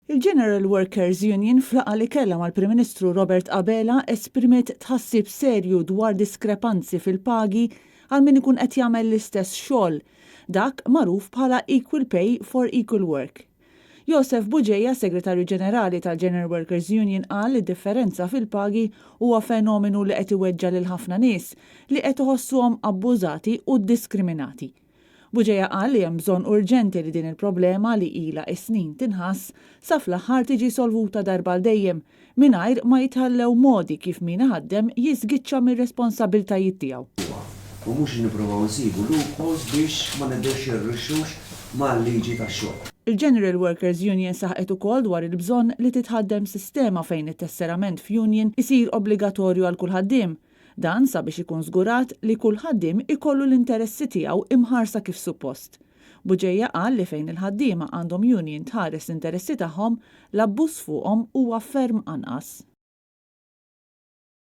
Il-General Workers Union flaqa li kellha mal-Prim Ministru Robert Abela esprimiet tħassib serju dwar diskrepanzi fil-pagi għal min ikun qed jagħmel l-istess xogħol, dak magħruf bħala Equal Pay for Equal Work. Joseph Buġeja, Segretarju Ġenerali tal-General Workers Union, qal li differenza fil-pagi huwa fenomenu li qed iweġġa' lil ħafna nies li qed iħossuhom abbużati u diskriminati. Buġeja qal li hemm bżonn urġenti li din il-problema li ilha snin tinħass sa fl-aħħar tiġi solvuta darba l dejjem mingħajr ma jitħallew modi kif min iħaddem jiżgiċċa mir-responsabbiltajiet tiegħu. U mhux nippruvaw nsibu loopholes biex ma nibdewx jirrixxux mal-liġi tax-xogħol. Il-General Workers Union saħqet ukoll dwar il-bżonn li titħaddem sistema fejn it-tesserament f'union isir obbligatorju għal kull ħaddiem. Dan sabiex ikun żgurat li kull ħaddiem ikollu l-interessi tiegħu imħarsa kif suppost. Buġeja qal li fejn il-ħaddiema għandhom union tħares l-interessi tagħhom l-abbuż fuqhom huwa ferm anqas.